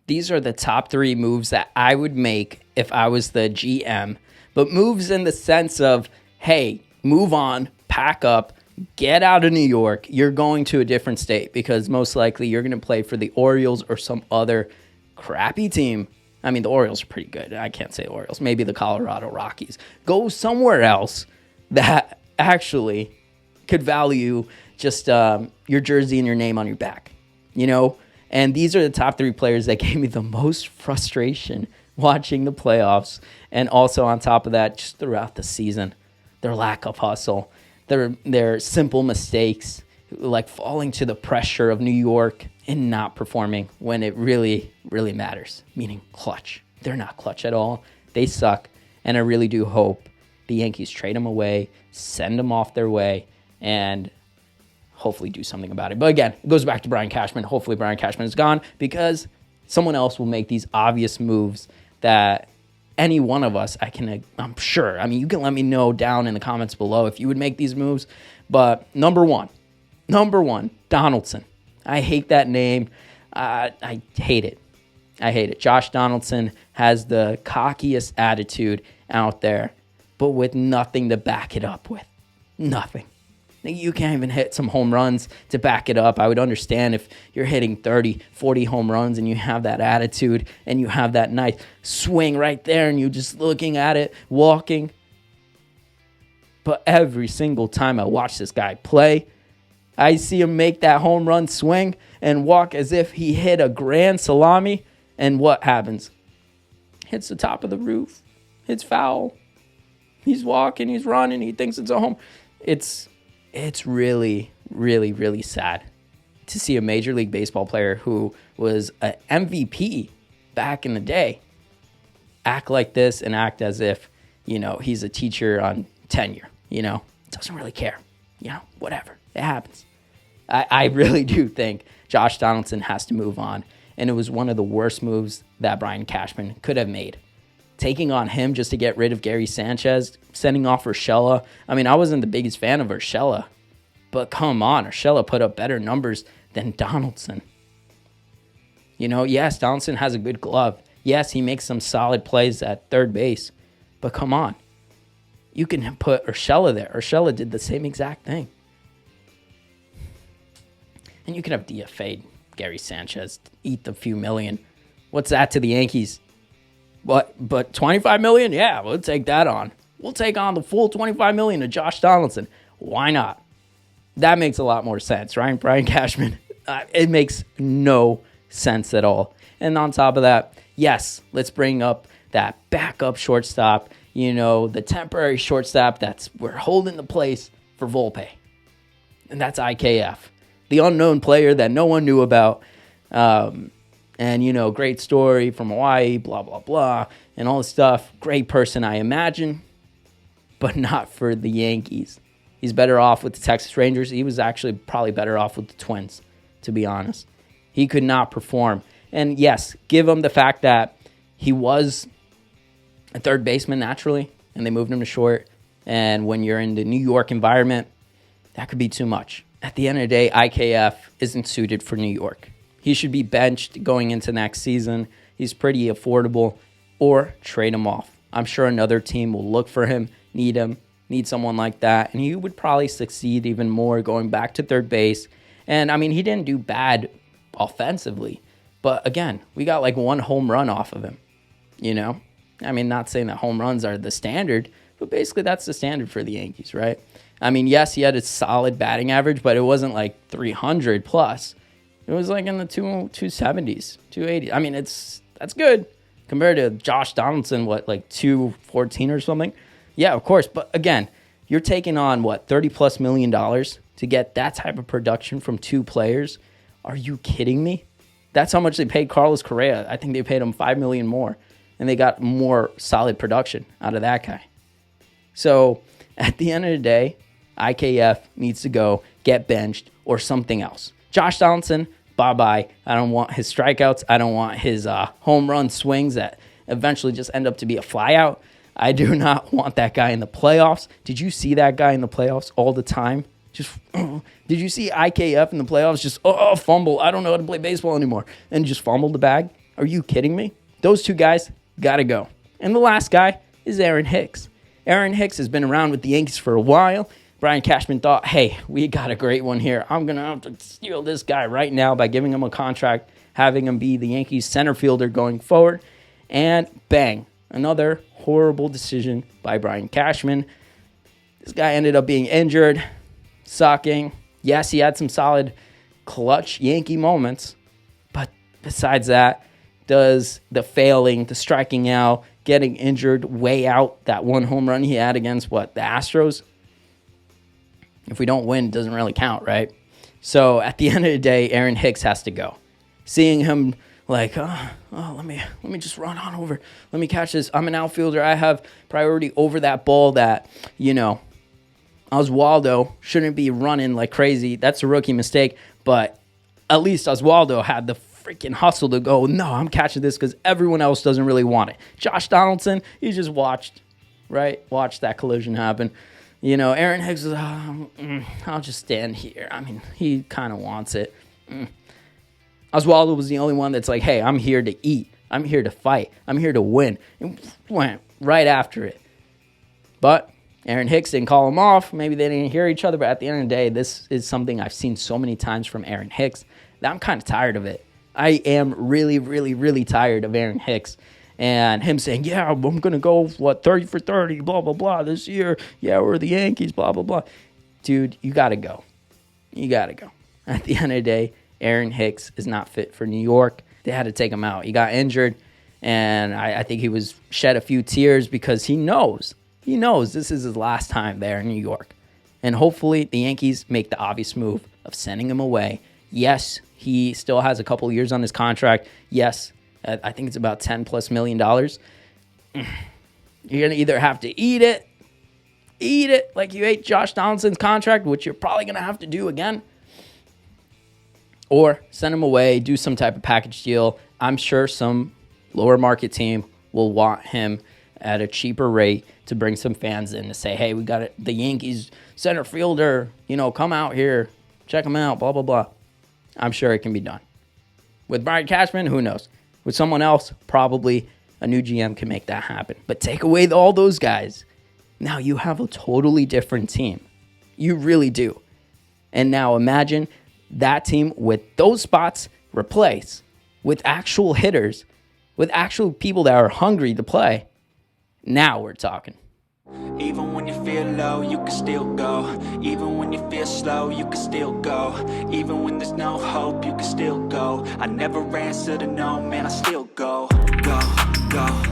these are the top 3 moves that I would make if I was the GM. But moves in the sense of, hey, move on, pack up, get out of New York. You're going to a different state because most likely you're going to play for the Orioles or some other crappy team. I mean, the Orioles are pretty good. I can't say Orioles. Maybe the Colorado Rockies. Go somewhere else that actually could value just your jersey and your name on your back, you know? And these are the top 3 players that gave me the most frustration watching the playoffs. And also on top of that, just throughout the season, their lack of hustle, their simple mistakes, like falling to the pressure of New York and not performing when it really, really matters, meaning clutch. They're not clutch at all. They suck. And I really do hope the Yankees trade them away, send them off their way, and hopefully do something about it. But again, it goes back to Brian Cashman. Hopefully Brian Cashman is gone because someone else will make these obvious moves that any one of us, I'm sure. I mean, you can let me know down in the comments below if you would make these moves. But number one, Donaldson. I hate that name. I hate it. I hate it. Josh Donaldson has the cockiest attitude out there, but with nothing to back it up with. Nothing. You can't even hit some home runs to back it up. I would understand if you're hitting 30, 40 home runs and you have that attitude and you have that nice swing right there and you're just looking at it, walking. But every single time I watch this guy play, I see him make that home run swing and walk as if he hit a grand salami. And what happens? Hits the top of the roof. It's foul. He's walking, he's running, he thinks it's a home. It's really, really, really sad to see a Major League Baseball player who was an MVP back in the day act like this and act as if, he's a teacher on tenure, doesn't really care, whatever. It happens. I really do think Josh Donaldson has to move on, and it was one of the worst moves that Brian Cashman could have made. Taking on him just to get rid of Gary Sanchez, sending off Urshela. I mean, I wasn't the biggest fan of Urshela, but come on, Urshela put up better numbers than Donaldson. Yes, Donaldson has a good glove. Yes, he makes some solid plays at third base, but come on. You can put Urshela there. Urshela did the same exact thing. And you can have DFA'd Gary Sanchez, eat the few million. What's that to the Yankees? But $25 million? Yeah, we'll take that on. We'll take on the full $25 million to Josh Donaldson. Why not? That makes a lot more sense, right? Brian Cashman, it makes no sense at all. And on top of that, yes, let's bring up that backup shortstop, the temporary shortstop we're holding the place for Volpe. And that's IKF, the unknown player that no one knew about. And, great story from Hawaii, blah, blah, blah, and all this stuff. Great person, I imagine, but not for the Yankees. He's better off with the Texas Rangers. He was actually probably better off with the Twins, to be honest. He could not perform. And, yes, give him the fact that he was a third baseman naturally, and they moved him to short. And when you're in the New York environment, that could be too much. At the end of the day, IKF isn't suited for New York. He should be benched going into next season. He's pretty affordable, or trade him off. I'm sure another team will look for him, need someone like that, and he would probably succeed even more going back to third base. And, he didn't do bad offensively, but again, we got like one home run off of him, Not saying that home runs are the standard, but basically that's the standard for the Yankees, right? Yes, he had a solid batting average, but it wasn't like 300 plus. It was like in the 270s, 280. That's good compared to Josh Donaldson, like 214 or something? Yeah, of course. But again, you're taking on, $30+ million to get that type of production from 2 players? Are you kidding me? That's how much they paid Carlos Correa. I think they paid him $5 million more, and they got more solid production out of that guy. So at the end of the day, IKF needs to go get benched or something else. Josh Donaldson, bye-bye. I don't want his strikeouts. I don't want his home run swings that eventually just end up to be a flyout. I do not want that guy in the playoffs. Did you see that guy in the playoffs all the time? Did you see IKF in the playoffs? Just, fumble. I don't know how to play baseball anymore. And just fumbled the bag. Are you kidding me? Those two guys got to go. And the last guy is Aaron Hicks. Aaron Hicks has been around with the Yankees for a while. Brian Cashman thought, hey, we got a great one here. I'm going to have to steal this guy right now by giving him a contract, having him be the Yankees center fielder going forward. And bang, another horrible decision by Brian Cashman. This guy ended up being injured, sucking. Yes, he had some solid clutch Yankee moments. But besides that, does the failing, the striking out, getting injured weigh out that one home run he had against, the Astros? If we don't win, it doesn't really count, right? So at the end of the day, Aaron Hicks has to go. Seeing him let me just run on over. Let me catch this. I'm an outfielder. I have priority over that ball that, Oswaldo shouldn't be running like crazy. That's a rookie mistake. But at least Oswaldo had the freaking hustle to go, no, I'm catching this because everyone else doesn't really want it. Josh Donaldson, he just watched that collision happen. Aaron Hicks is, I'll just stand here. I mean, he kind of wants it. Oswaldo was the only one that's like, hey, I'm here to eat. I'm here to fight. I'm here to win. And went right after it. But Aaron Hicks didn't call him off. Maybe they didn't hear each other. But at the end of the day, this is something I've seen so many times from Aaron Hicks that I'm kind of tired of it. I am really, really, really tired of Aaron Hicks. And him saying, yeah, I'm going to go, 30 for 30, blah, blah, blah, this year. Yeah, we're the Yankees, blah, blah, blah. Dude, you got to go. You got to go. At the end of the day, Aaron Hicks is not fit for New York. They had to take him out. He got injured, and I think he was shed a few tears because he knows this is his last time there in New York. And hopefully the Yankees make the obvious move of sending him away. Yes, he still has a couple years on his contract. Yes, I think it's about $10+ million. You're going to either have to eat it like you ate Josh Donaldson's contract, which you're probably going to have to do again, or send him away, do some type of package deal. I'm sure some lower market team will want him at a cheaper rate to bring some fans in to say, hey, we got the Yankees center fielder, come out here, check him out, blah, blah, blah. I'm sure it can be done. With Brian Cashman, who knows? With someone else, probably a new GM can make that happen. But take away all those guys. Now you have a totally different team. You really do. And now imagine that team with those spots replaced with actual hitters, with actual people that are hungry to play. Now we're talking. Even when you feel low, you can still go. Even when you feel slow, you can still go. Even when there's no hope, you can still go. I never answer to no, man, I still go. Go, go.